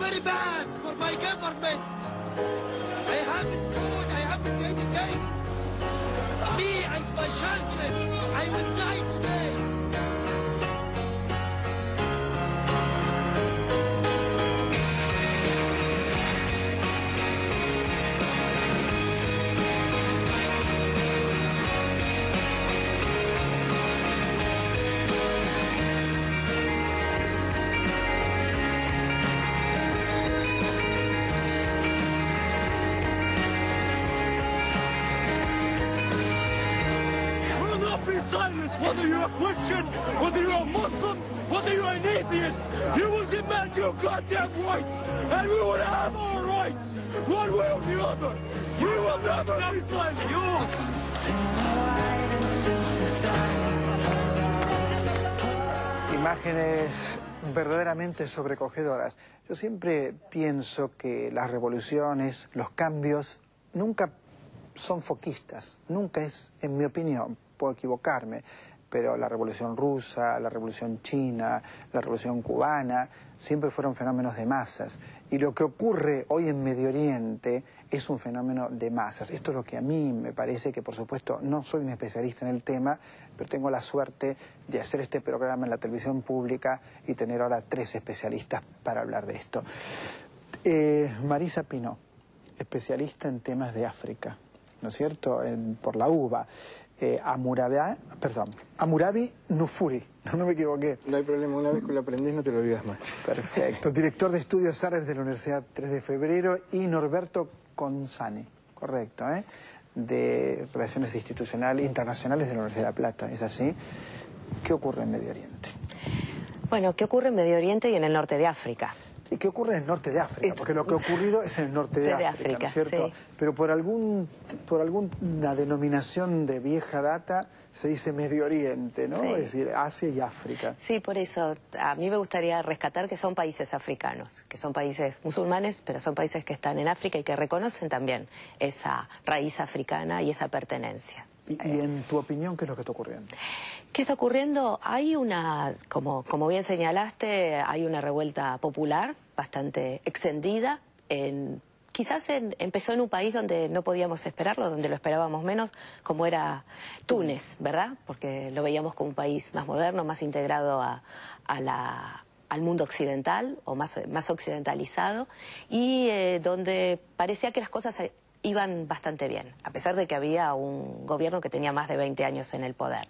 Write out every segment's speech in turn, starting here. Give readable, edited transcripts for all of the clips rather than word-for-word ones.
very bad for my government. I haven't food, I haven't anything. Me and my children, I will die today. Whether you're a Christian, whether you're a Muslim, whether you're an atheist, you will demand your goddamn rights, and we will have our rights, one way or the other. We will never be silent. Imágenes verdaderamente sobrecogedoras. Yo siempre pienso que las revoluciones, los cambios, nunca son foquistas, nunca es, en mi opinión, puedo equivocarme, pero la revolución rusa, la revolución china, la revolución cubana, siempre fueron fenómenos de masas. Y lo que ocurre hoy en Medio Oriente es un fenómeno de masas. Esto es lo que a mí me parece, que por supuesto no soy un especialista en el tema, pero tengo la suerte de hacer este programa en la televisión pública y tener ahora 3 especialistas para hablar de esto. Marisa Pinó, especialista en temas de África, ¿no es cierto?, por la UBA. Amurabi Nufuri, no me equivoqué. No hay problema, una vez que lo aprendés no te lo olvidas más. Perfecto. Director de Estudios Árabes de la Universidad 3 de Febrero y Norberto Consani, correcto, de Relaciones Institucionales Internacionales de la Universidad de La Plata, ¿es así? ¿Qué ocurre en Medio Oriente? Bueno, ¿qué ocurre en Medio Oriente y en el norte de África? ¿Y qué ocurre en el norte de África? Porque lo que ha ocurrido es en el norte de África, ¿no es cierto? Sí. Pero por alguna denominación de vieja data se dice Medio Oriente, ¿no? Sí. Es decir, Asia y África. Sí, por eso a mí me gustaría rescatar que son países africanos, que son países musulmanes, pero son países que están en África y que reconocen también esa raíz africana y esa pertenencia. Y en tu opinión, ¿qué es lo que está ocurriendo? ¿Qué está ocurriendo? Hay una, como bien señalaste, hay una revuelta popular bastante extendida. Quizás empezó en un país donde no podíamos esperarlo, donde lo esperábamos menos, como era Túnez, ¿verdad? Porque lo veíamos como un país más moderno, más integrado al mundo occidental, o más occidentalizado, y donde parecía que las cosas iban bastante bien, a pesar de que había un gobierno que tenía más de 20 años en el poder.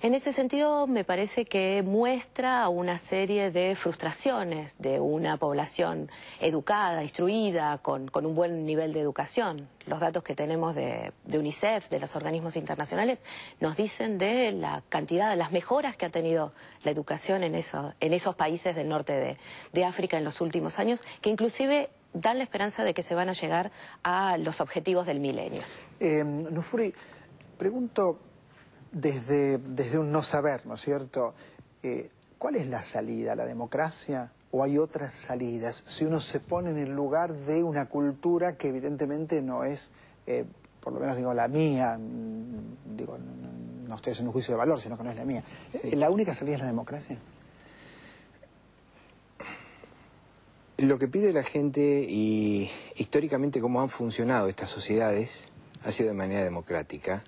En ese sentido, me parece que muestra una serie de frustraciones de una población educada, instruida, con un buen nivel de educación. Los datos que tenemos de UNICEF, de los organismos internacionales, nos dicen de la cantidad, de las mejoras que ha tenido la educación en esos países del norte de África en los últimos años, que inclusive dan la esperanza de que se van a llegar a los objetivos del milenio. Nufuri, pregunto desde un no saber, ¿no es cierto? ¿Cuál es la salida? ¿La democracia? ¿O hay otras salidas? Si uno se pone en el lugar de una cultura que evidentemente no es, por lo menos digo, la mía, digo, no estoy haciendo un juicio de valor, sino que no es la mía. Sí. ¿La única salida es la democracia? Lo que pide la gente y históricamente cómo han funcionado estas sociedades ha sido de manera democrática.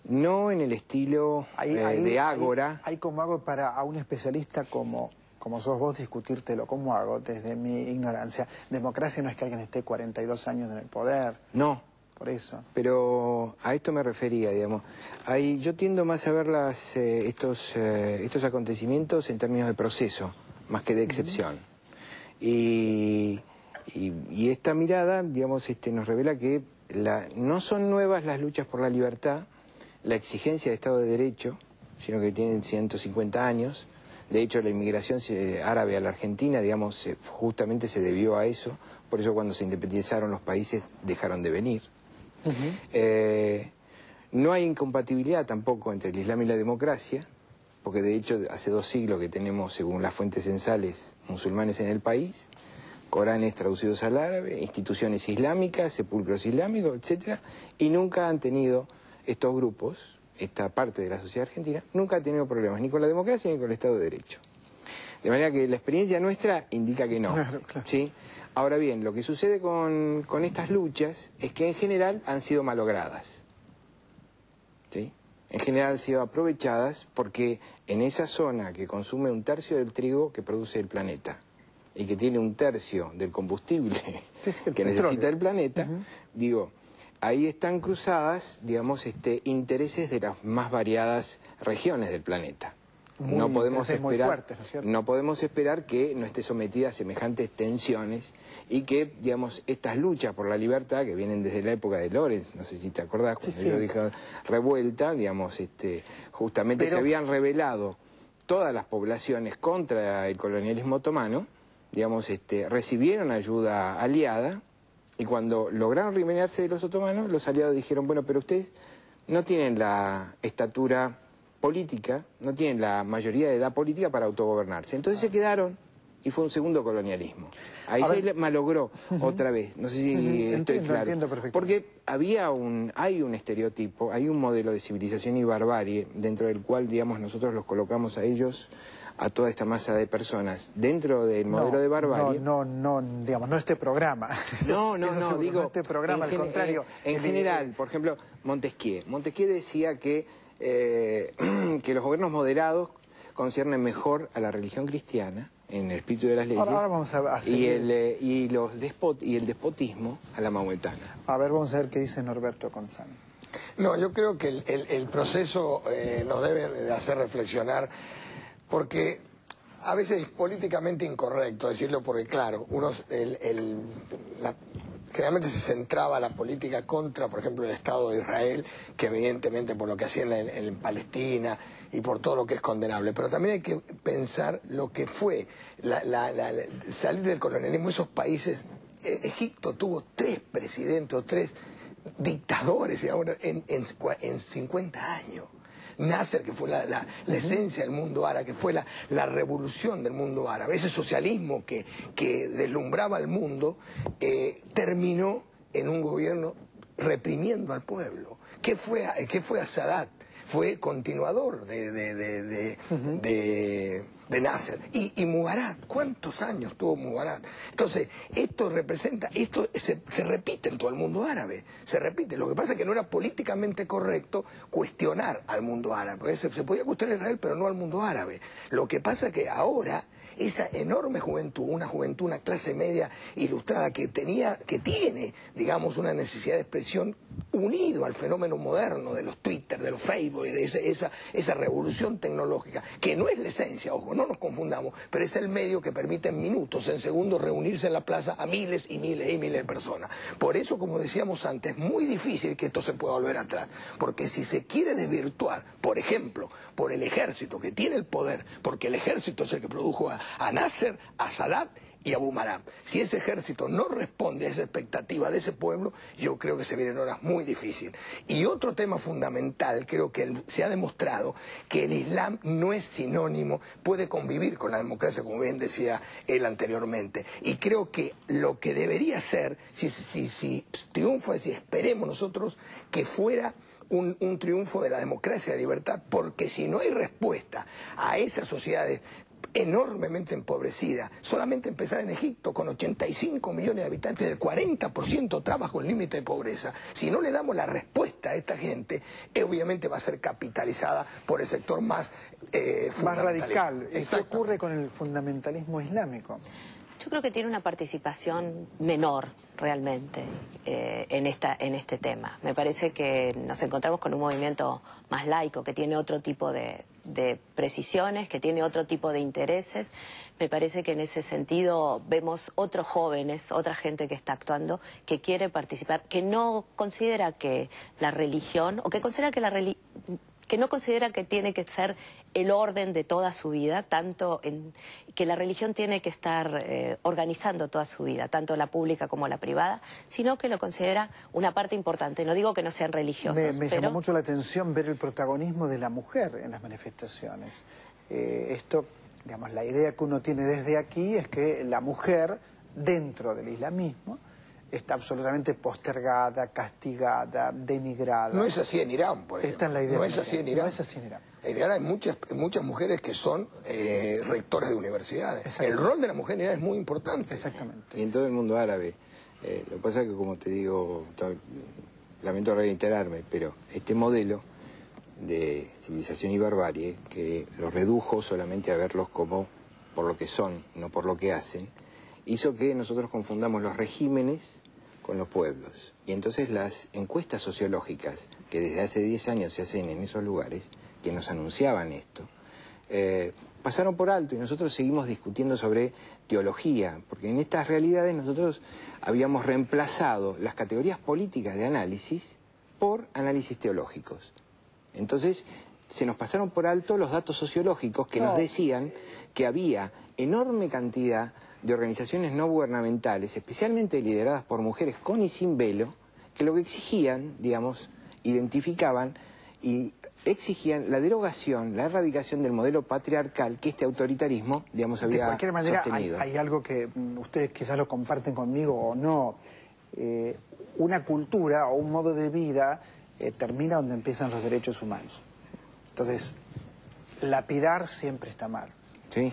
No en el estilo de ágora. ¿Cómo hago para a un especialista como sos vos discutírtelo? ¿Cómo hago desde mi ignorancia? Democracia no es que alguien esté 42 años en el poder. No. Por eso. Pero a esto me refería, digamos. Yo tiendo más a ver estos acontecimientos en términos de proceso, más que de excepción. Y esta mirada, digamos, nos revela que no son nuevas las luchas por la libertad, la exigencia de Estado de Derecho, sino que tienen 150 años. De hecho, la inmigración árabe a la Argentina, digamos, justamente se debió a eso. Por eso cuando se independizaron los países dejaron de venir. No hay incompatibilidad tampoco entre el Islam y la democracia, porque de hecho hace 2 siglos que tenemos, según las fuentes censales, musulmanes en el país, Coranes traducidos al árabe, instituciones islámicas, sepulcros islámicos, etcétera, y nunca han tenido estos grupos, esta parte de la sociedad argentina, nunca ha tenido problemas ni con la democracia ni con el Estado de Derecho. De manera que la experiencia nuestra indica que no. Claro. ¿Sí? Ahora bien, lo que sucede con estas luchas es que en general han sido malogradas. ¿Sí? En general han sido aprovechadas porque en esa zona que consume 1/3 del trigo que produce el planeta y que tiene 1/3 del combustible que necesita el planeta, digo, ahí están cruzadas, digamos, intereses de las más variadas regiones del planeta. No podemos esperar, fuertes, ¿no es cierto? no podemos esperar que no esté sometida a semejantes tensiones y que, digamos, estas luchas por la libertad que vienen desde la época de Lorenz, no sé si te acordás, cuando yo dije revuelta, digamos, justamente se habían rebelado todas las poblaciones contra el colonialismo otomano, digamos, recibieron ayuda aliada y cuando lograron rebelarse de los otomanos, los aliados dijeron, bueno, pero ustedes no tienen la estatura política, no tienen la mayoría de edad política para autogobernarse. Entonces se quedaron y fue un segundo colonialismo. Ahí se malogró otra vez. No sé si estoy claro. Entiendo perfectamente. Porque hay un estereotipo, hay un modelo de civilización y barbarie dentro del cual, digamos, nosotros los colocamos a ellos, a toda esta masa de personas, dentro del modelo de barbarie. Digamos, no este programa. No, digo, no este programa, al contrario. En general, por ejemplo, Montesquieu. Montesquieu decía que los gobiernos moderados conciernen mejor a la religión cristiana, en el espíritu de las leyes, ahora vamos a y el despotismo a la maometana. A ver, vamos a ver qué dice Norberto Consani. No, yo creo que el proceso nos debe hacer reflexionar, porque a veces es políticamente incorrecto decirlo, porque claro, generalmente se centraba la política contra, por ejemplo, el Estado de Israel, que evidentemente por lo que hacían en Palestina y por todo lo que es condenable. Pero también hay que pensar lo que fue salir del colonialismo. Esos países, Egipto tuvo 3 presidentes o 3 dictadores, digamos, en 50 años. Nasser, que fue la esencia del mundo árabe, que fue la revolución del mundo árabe, ese socialismo que deslumbraba al mundo, terminó en un gobierno reprimiendo al pueblo. ¿Qué fue a Sadat? Fue continuador de Nasser. Y Mubarak, ¿cuántos años tuvo Mubarak? Entonces, esto se repite en todo el mundo árabe, se repite. Lo que pasa es que no era políticamente correcto cuestionar al mundo árabe, porque se podía cuestionar a Israel, pero no al mundo árabe. Lo que pasa es que ahora esa enorme juventud, una clase media ilustrada que tiene, digamos, una necesidad de expresión unido al fenómeno moderno de los Twitter, de los Facebook, de esa revolución tecnológica, que no es la esencia, ojo, no nos confundamos, pero es el medio que permite en minutos, en segundos, reunirse en la plaza a miles y miles y miles de personas. Por eso, como decíamos antes, es muy difícil que esto se pueda volver atrás, porque si se quiere desvirtuar, por ejemplo, por el ejército que tiene el poder, porque el ejército es el que produjo a Nasser, a Sadat y a Mubarak. Si ese ejército no responde a esa expectativa de ese pueblo, yo creo que se vienen horas muy difíciles. Y otro tema fundamental, creo que se ha demostrado que el Islam no es sinónimo, puede convivir con la democracia, como bien decía él anteriormente. Y creo que lo que debería ser, si triunfa, si esperemos nosotros que fuera un triunfo de la democracia y la libertad, porque si no hay respuesta a esas sociedades enormemente empobrecida, solamente empezar en Egipto con 85 millones de habitantes, del 40% trabajo el límite de pobreza. Si no le damos la respuesta a esta gente, obviamente va a ser capitalizada por el sector más radical. ¿Qué ocurre con el fundamentalismo islámico? Yo creo que tiene una participación menor realmente en este tema. Me parece que nos encontramos con un movimiento más laico, que tiene otro tipo de precisiones, que tiene otro tipo de intereses. Me parece que en ese sentido vemos otros jóvenes, otra gente que está actuando, que quiere participar, que no considera que la religión, o que considera que no considera que tiene que ser el orden de toda su vida, tanto que la religión tiene que estar organizando toda su vida, tanto la pública como la privada, sino que lo considera una parte importante. No digo que no sean religiosos. Me llamó mucho la atención ver el protagonismo de la mujer en las manifestaciones. Esto, digamos, la idea que uno tiene desde aquí es que la mujer, dentro del islamismo, está absolutamente postergada, castigada, denigrada. No es así en Irán, por ejemplo. Esta es la idea. No es así en Irán. No es así en Irán. En Irán hay muchas mujeres que son rectores de universidades. El rol de la mujer en Irán es muy importante. Exactamente. Y en todo el mundo árabe. Lo que pasa es que, como te digo, lamento reiterarme, pero este modelo de civilización y barbarie, que los redujo solamente a verlos como por lo que son, no por lo que hacen, hizo que nosotros confundamos los regímenes con los pueblos. Y entonces las encuestas sociológicas que desde hace 10 años se hacen en esos lugares, que nos anunciaban esto, pasaron por alto y nosotros seguimos discutiendo sobre teología, porque en estas realidades nosotros habíamos reemplazado las categorías políticas de análisis por análisis teológicos. Entonces se nos pasaron por alto los datos sociológicos que nos decían que había enorme cantidad de organizaciones no gubernamentales, especialmente lideradas por mujeres con y sin velo, que lo que exigían, digamos, identificaban y exigían la derogación, la erradicación del modelo patriarcal que este autoritarismo, digamos, había De cualquier manera, sostenido. hay algo que ustedes quizás lo comparten conmigo o no. Una cultura o un modo de vida termina donde empiezan los derechos humanos. Entonces, lapidar siempre está mal. Sí.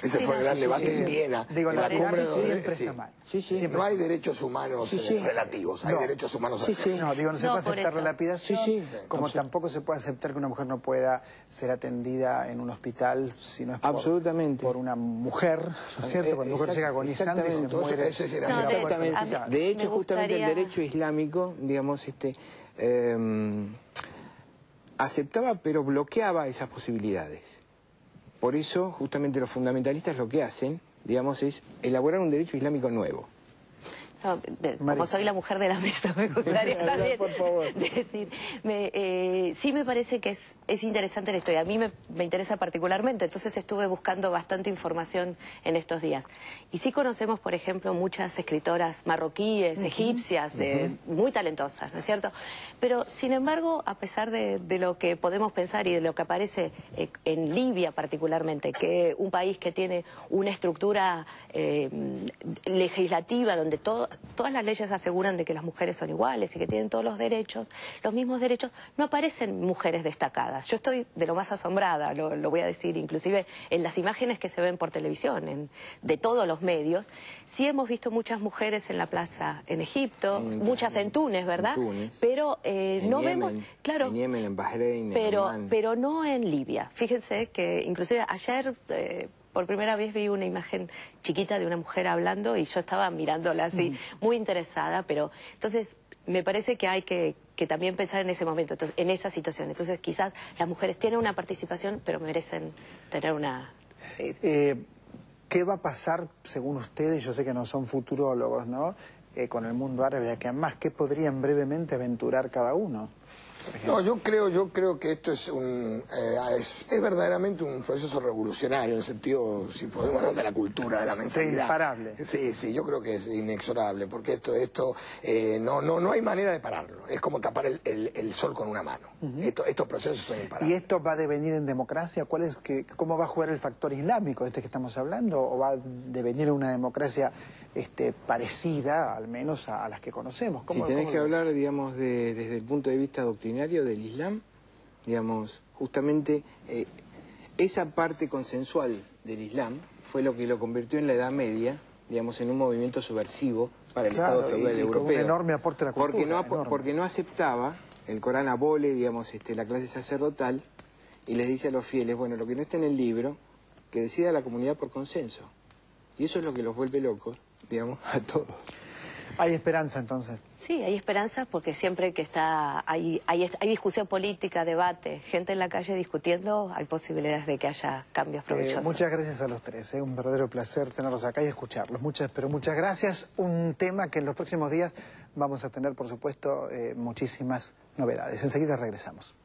Ese fue el gran debate en Viena. Digo, en la lapidar cumbre siempre sí. está mal. Sí, sí. Siempre No hay está mal. derechos humanos relativos, hay No. derechos humanos Sí, sí. No, digo, no se No, puede por aceptar eso. la lapidación, Sí, sí. como Absol- tampoco se puede aceptar que una mujer no pueda ser atendida en un hospital si no es Absolutamente. por una mujer, ¿no es cierto? Cuando una mujer llega agonizando y se exactamente. muere. Eso es se inaceptable. va por el Exactamente. hospital. De hecho, Me justamente el gustaría- derecho islámico, digamos, aceptaba pero bloqueaba esas posibilidades. Por eso, justamente los fundamentalistas lo que hacen, digamos, es elaborar un derecho islámico nuevo. No, como soy la mujer de la mesa, me gustaría también por favor. decir, sí me parece que es interesante la historia. A mí me interesa particularmente, entonces estuve buscando bastante información en estos días. Y sí conocemos, por ejemplo, muchas escritoras marroquíes, egipcias, muy talentosas, ¿no es cierto? Pero, sin embargo, a pesar de lo que podemos pensar y de lo que aparece en Libia particularmente, que un país que tiene una estructura legislativa donde todas las leyes aseguran de que las mujeres son iguales y que tienen todos los mismos derechos, no aparecen mujeres destacadas. Yo estoy de lo más asombrada, lo voy a decir, inclusive en las imágenes que se ven por televisión, de todos los medios. Sí hemos visto muchas mujeres en la plaza en Egipto, muchas en Túnez, ¿verdad? En Túnez. Pero En no Yemen, vemos, claro, en Yemen, en Bahrein, en Omán. pero no en Libia. Fíjense que inclusive ayer por primera vez vi una imagen chiquita de una mujer hablando y yo estaba mirándola así, muy interesada, pero entonces me parece que hay que también pensar en ese momento, entonces, en esa situación. Entonces quizás las mujeres tienen una participación, pero merecen tener una... ¿Qué va a pasar, según ustedes, yo sé que no son futurólogos, ¿no? Con el mundo árabe de aquí a más, ¿qué podrían brevemente aventurar cada uno? No, yo creo que esto es es verdaderamente un proceso revolucionario, en el sentido, si podemos hablar de la cultura, de la mentalidad. imparable. Sí, yo creo que es inexorable, porque esto no hay manera de pararlo. Es como tapar el sol con una mano. Estos procesos son imparables. ¿Y esto va a devenir en democracia? ¿Cómo va a jugar el factor islámico de este que estamos hablando? ¿O va a devenir en una democracia parecida, al menos, a las que conocemos? Si tenés que hablar, digamos, desde el punto de vista doctrinario del Islam, digamos, justamente esa parte consensual del Islam fue lo que lo convirtió en la Edad Media, digamos, en un movimiento subversivo para el Claro, Estado feudal y con europeo. un enorme aporte a la cultura, enorme. Porque no aceptaba, el Corán abole, digamos, la clase sacerdotal y les dice a los fieles, bueno, lo que no está en el libro, que decida la comunidad por consenso. Y eso es lo que los vuelve locos, digamos, a todos. Hay esperanza, entonces. Sí, hay esperanza porque siempre que hay discusión política, debate, gente en la calle discutiendo, hay posibilidades de que haya cambios provechosos. Muchas gracias a los tres, un verdadero placer tenerlos acá y escucharlos. Muchas gracias. Un tema que en los próximos días vamos a tener, por supuesto, muchísimas novedades. Enseguida regresamos.